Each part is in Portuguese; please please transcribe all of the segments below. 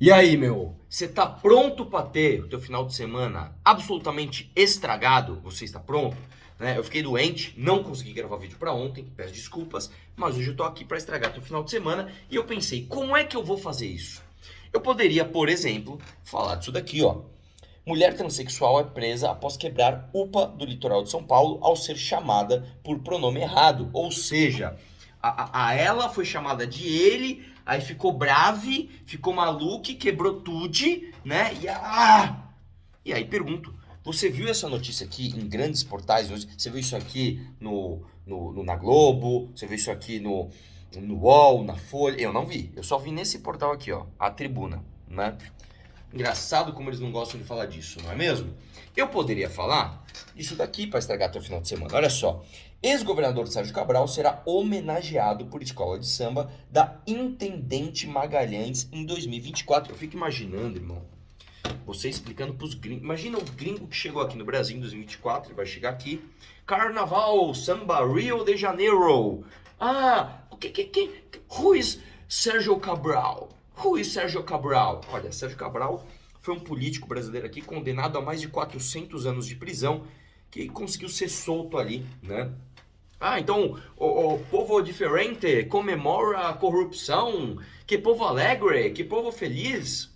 E aí, meu? Você tá pronto para ter o teu final de semana absolutamente estragado? Você está pronto? Né? Eu fiquei doente, não consegui gravar vídeo para ontem, peço desculpas, mas hoje eu tô aqui para estragar teu final de semana e eu pensei, como é que eu vou fazer isso? Eu poderia, por exemplo, falar disso daqui, ó. Mulher transexual é presa após quebrar UPA do litoral de São Paulo ao ser chamada por pronome errado. Ou seja, a ela foi chamada de ele, aí ficou brave, ficou maluque, quebrou tudo, né? E aí pergunto, você viu essa notícia aqui em grandes portais hoje? Você viu isso aqui na Globo? Você viu isso aqui no UOL, na Folha? Eu não vi, eu só vi nesse portal aqui, ó, a Tribuna, né? Engraçado como eles não gostam de falar disso, não é mesmo? Eu poderia falar isso daqui para estragar teu final de semana. Olha só. Ex-governador Sérgio Cabral será homenageado por escola de samba da Intendente Magalhães em 2024. Eu fico imaginando, irmão, você explicando pros gringos. Imagina o gringo que chegou aqui no Brasil em 2024, ele vai chegar aqui. Carnaval, samba, Rio de Janeiro. Who is Sérgio Cabral? Who is Sérgio Cabral? Olha, Sérgio Cabral foi um político brasileiro aqui condenado a mais de 400 anos de prisão, que conseguiu ser solto ali, né? Então o povo diferente comemora a corrupção, que povo alegre, que povo feliz.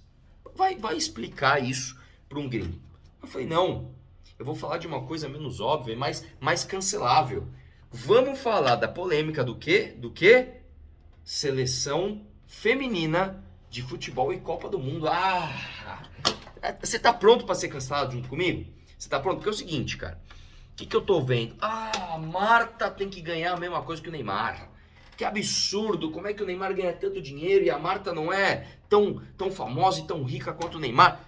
Vai explicar isso para um gringo. Eu falei, não, eu vou falar de uma coisa menos óbvia, mais cancelável. Vamos falar da polêmica do quê? Do quê? Seleção feminina de futebol e Copa do Mundo. Você tá pronto para ser cancelado junto comigo? Você tá pronto? Porque é o seguinte, cara. O que eu tô vendo? A Marta tem que ganhar a mesma coisa que o Neymar. Que absurdo, como é que o Neymar ganha tanto dinheiro e a Marta não é tão famosa e tão rica quanto o Neymar?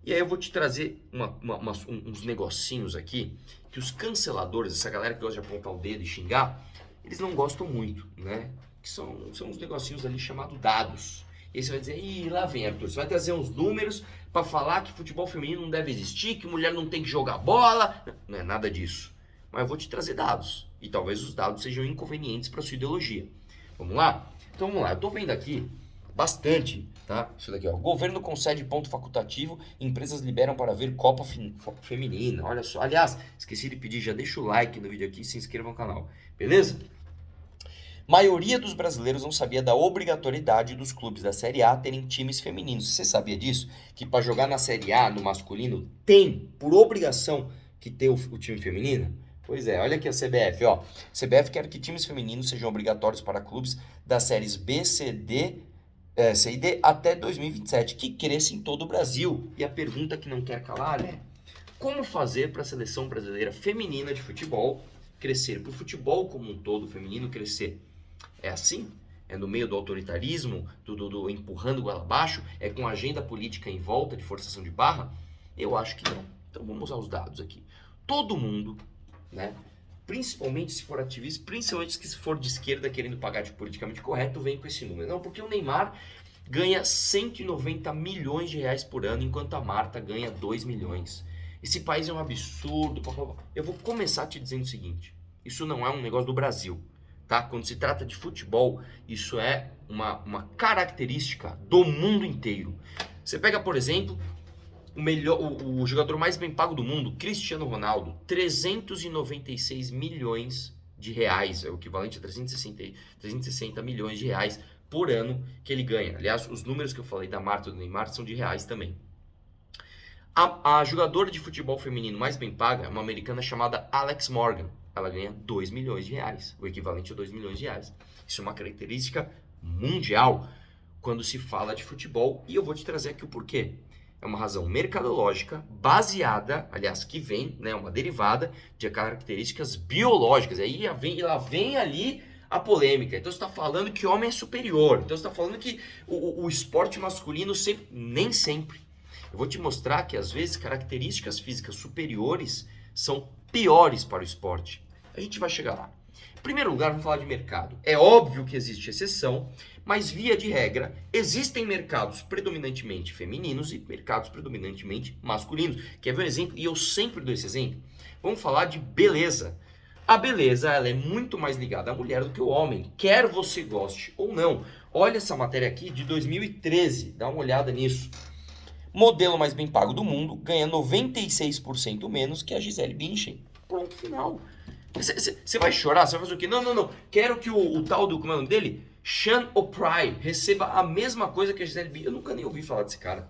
E aí eu vou te trazer uns negocinhos aqui que os canceladores, essa galera que gosta de apontar o dedo e xingar, eles não gostam muito, né? Que são uns negocinhos ali chamados dados. E aí você vai dizer, lá vem, Arthur, você vai trazer uns números para falar que futebol feminino não deve existir, que mulher não tem que jogar bola. Não é nada disso. Mas eu vou te trazer dados. E talvez os dados sejam inconvenientes para sua ideologia. Vamos lá? Então vamos lá. Eu tô vendo aqui bastante, tá? Isso daqui, ó. Governo concede ponto facultativo, empresas liberam para ver Copa Feminina. Olha só. Aliás, esqueci de pedir, já deixa o like no vídeo aqui e se inscreva no canal. Beleza? Maioria dos brasileiros não sabia da obrigatoriedade dos clubes da Série A terem times femininos. Você sabia disso? Que para jogar na Série A, no masculino, tem, por obrigação, que ter o time feminino? Pois é, olha aqui a CBF, ó. CBF quer que times femininos sejam obrigatórios para clubes das séries B, C, D, C e D até 2027, que cresça em todo o Brasil. E a pergunta que não quer calar é: como fazer para a seleção brasileira feminina de futebol crescer? Para o futebol como um todo feminino crescer? É assim? É no meio do autoritarismo, do empurrando goela abaixo? É com agenda política em volta de forçação de barra? Eu acho que não. Então vamos usar os dados aqui. Todo mundo, né? Principalmente se for ativista, principalmente se for de esquerda querendo pagar de politicamente correto, vem com esse número. Não, porque o Neymar ganha 190 milhões de reais por ano, enquanto a Marta ganha 2 milhões. Esse país é um absurdo. Eu vou começar te dizendo o seguinte: isso não é um negócio do Brasil. Tá? Quando se trata de futebol, isso é uma característica do mundo inteiro. Você pega, por exemplo, o jogador mais bem pago do mundo, Cristiano Ronaldo, 396 milhões de reais, é o equivalente a 360 milhões de reais por ano que ele ganha. Aliás, os números que eu falei da Marta e do Neymar são de reais também. A jogadora de futebol feminino mais bem paga é uma americana chamada Alex Morgan. Ela ganha 2 milhões de reais, o equivalente a 2 milhões de reais. Isso é uma característica mundial quando se fala de futebol, e eu vou te trazer aqui o porquê. É uma razão mercadológica baseada, aliás, que vem, né, uma derivada de características biológicas. Aí lá vem ali a polêmica. Então você está falando que homem é superior. Então você está falando que o esporte masculino nem sempre. Eu vou te mostrar que às vezes características físicas superiores são piores para o esporte. A gente vai chegar lá. Em primeiro lugar, vamos falar de mercado. É óbvio que existe exceção, mas via de regra, existem mercados predominantemente femininos e mercados predominantemente masculinos. Quer ver um exemplo? E eu sempre dou esse exemplo. Vamos falar de beleza. A beleza, ela é muito mais ligada à mulher do que ao homem, quer você goste ou não. Olha essa matéria aqui de 2013, dá uma olhada nisso. Modelo mais bem pago do mundo ganha 96% menos que a Gisele Bündchen. Pronto, final. Você vai chorar? Você vai fazer o quê? Não. Quero que o tal do, como é o nome dele? Sean O'Pride receba a mesma coisa que a Gisele Bündchen. Eu nunca nem ouvi falar desse cara.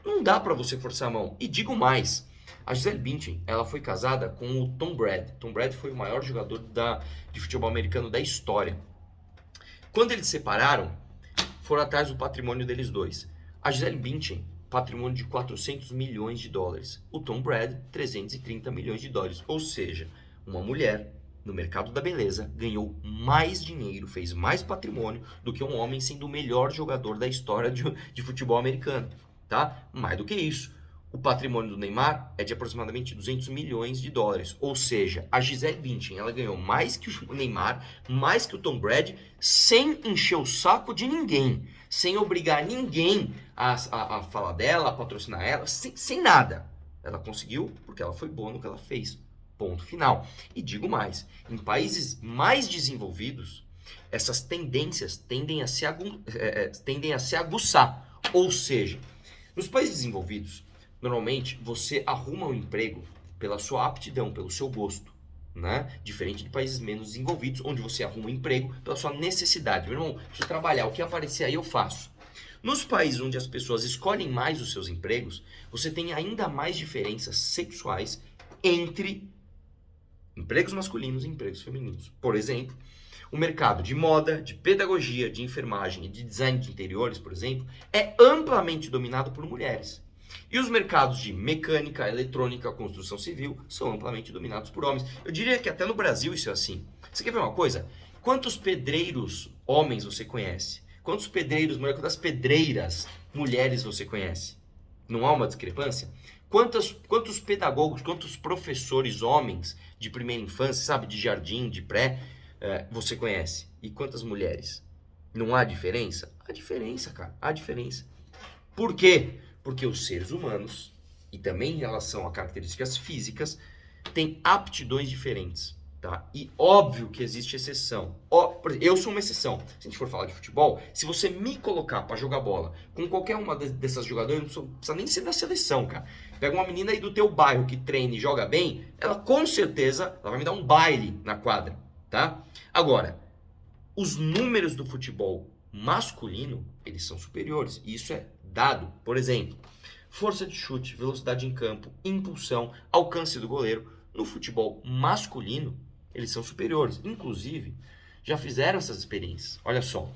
Não dá pra você forçar a mão. E digo mais. A Gisele Bündchen, ela foi casada com o Tom Brady. Tom Brady foi o maior jogador de futebol americano da história. Quando eles se separaram, foram atrás do patrimônio deles dois. A Gisele Bündchen, patrimônio de 400 milhões de dólares. O Tom Brady, 330 milhões de dólares. Ou seja, uma mulher no mercado da beleza ganhou mais dinheiro, fez mais patrimônio do que um homem sendo o melhor jogador da história de futebol americano. Tá? Mais do que isso. O patrimônio do Neymar é de aproximadamente 200 milhões de dólares. Ou seja, a Gisele Bündchen, ela ganhou mais que o Neymar, mais que o Tom Brady, sem encher o saco de ninguém, sem obrigar ninguém a falar dela, a patrocinar ela, sem nada. Ela conseguiu porque ela foi boa no que ela fez. Ponto final. E digo mais, em países mais desenvolvidos, essas tendências tendem a se aguçar. Ou seja, nos países desenvolvidos, normalmente você arruma um emprego pela sua aptidão, pelo seu gosto, né? Diferente de países menos desenvolvidos, onde você arruma um emprego pela sua necessidade. Meu irmão, preciso trabalhar, o que aparecer aí eu faço. Nos países onde as pessoas escolhem mais os seus empregos, você tem ainda mais diferenças sexuais entre empregos masculinos e empregos femininos. Por exemplo, o mercado de moda, de pedagogia, de enfermagem e de design de interiores, por exemplo, é amplamente dominado por mulheres. E os mercados de mecânica, eletrônica, construção civil são amplamente dominados por homens. Eu diria que até no Brasil isso é assim. Você quer ver uma coisa? Quantos pedreiros homens você conhece? Quantos pedreiros, quantas pedreiras mulheres você conhece? Não há uma discrepância? Quantos pedagogos, quantos professores homens de primeira infância, sabe, de jardim, de pré, você conhece? E quantas mulheres? Não há diferença? Há diferença, cara. Há diferença. Por quê? Porque os seres humanos, e também em relação a características físicas, têm aptidões diferentes, tá? E óbvio que existe exceção. Eu sou uma exceção. Se a gente for falar de futebol, se você me colocar para jogar bola com qualquer uma dessas jogadoras, não precisa nem ser da seleção, cara. Pega uma menina aí do teu bairro que treina e joga bem, ela com certeza ela vai me dar um baile na quadra, tá? Agora, os números do futebol masculino, eles são superiores. E isso é dado. Por exemplo, força de chute, velocidade em campo, impulsão, alcance do goleiro. No futebol masculino, eles são superiores. Inclusive, já fizeram essas experiências. Olha só.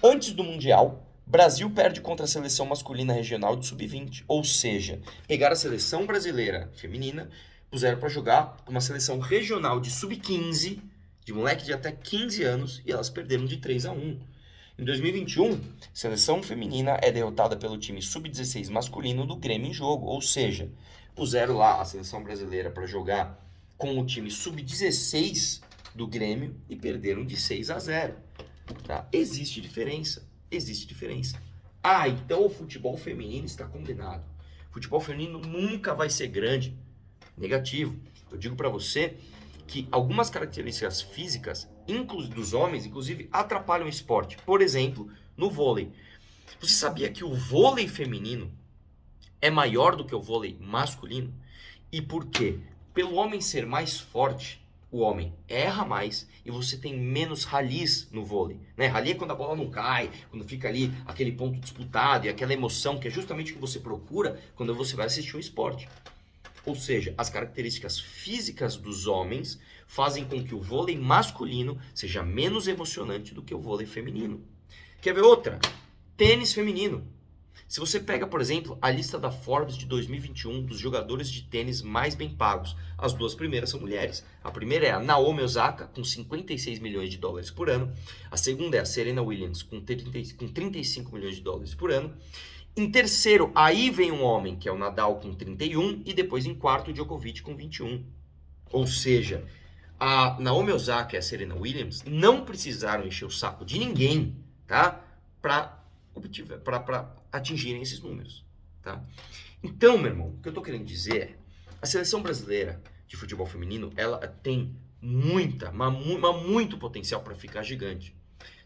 Antes do Mundial, Brasil perde contra a seleção masculina regional de sub-20. Ou seja, pegaram a seleção brasileira feminina, puseram para jogar com uma seleção regional de sub-15, de moleque de até 15 anos, e elas perderam de 3-1. Em 2021, a seleção feminina é derrotada pelo time sub-16 masculino do Grêmio em jogo, ou seja, puseram lá a seleção brasileira para jogar com o time sub-16 do Grêmio e perderam de 6-0. Tá? Existe diferença. Ah, então o futebol feminino está condenado. O futebol feminino nunca vai ser grande. Negativo. Eu digo para você que algumas características físicas dos homens, inclusive, atrapalham o esporte. Por exemplo, no vôlei. Você sabia que o vôlei feminino é maior do que o vôlei masculino? E por quê? Pelo homem ser mais forte, o homem erra mais e você tem menos rallies no vôlei. Né? Rally é quando a bola não cai, quando fica ali aquele ponto disputado e aquela emoção que é justamente o que você procura quando você vai assistir um esporte. Ou seja, as características físicas dos homens fazem com que o vôlei masculino seja menos emocionante do que o vôlei feminino. Quer ver outra? Tênis feminino. Se você pega, por exemplo, a lista da Forbes de 2021 dos jogadores de tênis mais bem pagos, as duas primeiras são mulheres. A primeira é a Naomi Osaka, com 56 milhões de dólares por ano. A segunda é a Serena Williams, com 35 milhões de dólares por ano. Em terceiro, aí vem um homem, que é o Nadal, com 31, e depois em quarto, o Djokovic, com 21. Ou seja, a Naomi Osaka e a Serena Williams não precisaram encher o saco de ninguém, tá? Para atingirem esses números, tá? Então, meu irmão, o que eu tô querendo dizer é, a seleção brasileira de futebol feminino, ela tem muito potencial para ficar gigante,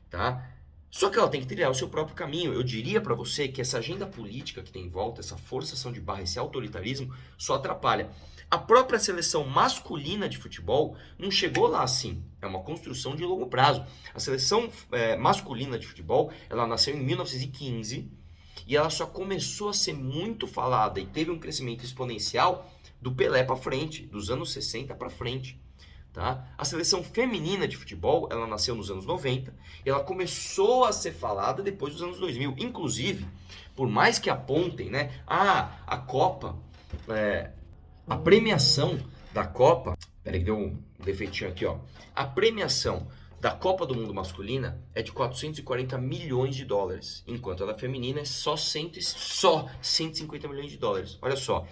tá? Só que ela tem que trilhar o seu próprio caminho. Eu diria para você que essa agenda política que tem em volta, essa forçação de barra, esse autoritarismo, só atrapalha. A própria seleção masculina de futebol não chegou lá assim. É uma construção de longo prazo. A seleção masculina de futebol, ela nasceu em 1915 e ela só começou a ser muito falada e teve um crescimento exponencial do Pelé para frente, dos anos 60 para frente. Tá? A seleção feminina de futebol, ela nasceu nos anos 90 e ela começou a ser falada depois dos anos 2000. Inclusive, por mais que apontem, né? A Copa, a premiação da Copa... Peraí que deu um defeitinho aqui, ó. A premiação da Copa do Mundo masculina é de 440 milhões de dólares, enquanto a da feminina é só 150 milhões de dólares. Olha só,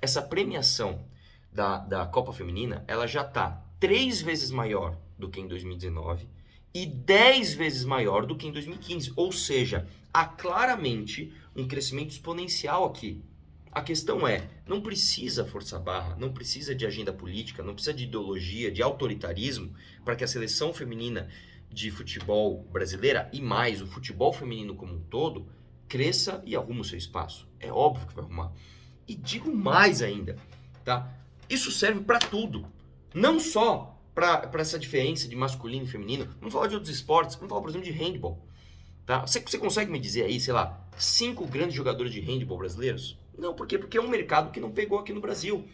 essa premiação da Copa Feminina, ela já tá 3 vezes maior do que em 2019 e 10 vezes maior do que em 2015. Ou seja, há claramente um crescimento exponencial aqui. A questão é, não precisa forçar barra, não precisa de agenda política, não precisa de ideologia, de autoritarismo para que a seleção feminina de futebol brasileira e mais o futebol feminino como um todo cresça e arruma o seu espaço. É óbvio que vai arrumar. E digo mais ainda, tá? Isso serve para tudo. Não só para essa diferença de masculino e feminino. Vamos falar de outros esportes. Vamos falar, por exemplo, de handball. Tá? Você consegue me dizer aí, sei lá, 5 grandes jogadores de handball brasileiros? Não, por quê? Porque é um mercado que não pegou aqui no Brasil.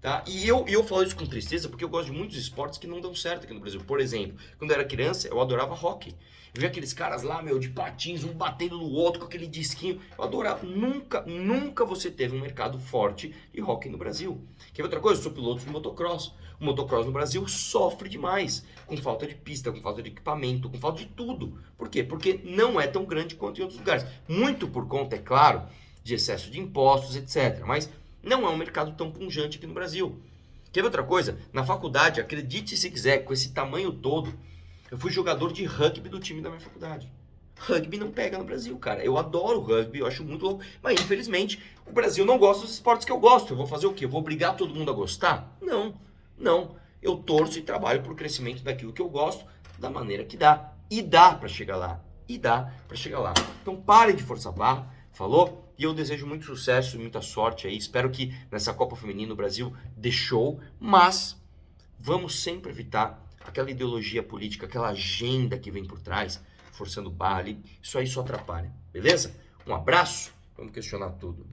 Tá? E eu falo isso com tristeza porque eu gosto de muitos esportes que não dão certo aqui no Brasil. Por exemplo, quando eu era criança, eu adorava hockey. Eu via aqueles caras lá, de patins, um batendo no outro com aquele disquinho. Eu adorava. Nunca você teve um mercado forte de hockey no Brasil. Quer ver outra coisa? Eu sou piloto de motocross. O motocross no Brasil sofre demais com falta de pista, com falta de equipamento, com falta de tudo. Por quê? Porque não é tão grande quanto em outros lugares. Muito por conta, é claro, de excesso de impostos, etc. Mas não é um mercado tão pujante aqui no Brasil. Quer ver outra coisa? Na faculdade, acredite se quiser, com esse tamanho todo, eu fui jogador de rugby do time da minha faculdade. Rugby não pega no Brasil, cara. Eu adoro rugby, eu acho muito louco. Mas, infelizmente, o Brasil não gosta dos esportes que eu gosto. Eu vou fazer o quê? Eu vou obrigar todo mundo a gostar? Não. Eu torço e trabalho pro crescimento daquilo que eu gosto da maneira que dá. E dá pra chegar lá. Então, pare de forçar a barra. Falou? E eu desejo muito sucesso e muita sorte aí. Espero que nessa Copa Feminina o Brasil dê show, mas vamos sempre evitar aquela ideologia política, aquela agenda que vem por trás, forçando barra ali. Isso aí só atrapalha, beleza? Um abraço, vamos questionar tudo.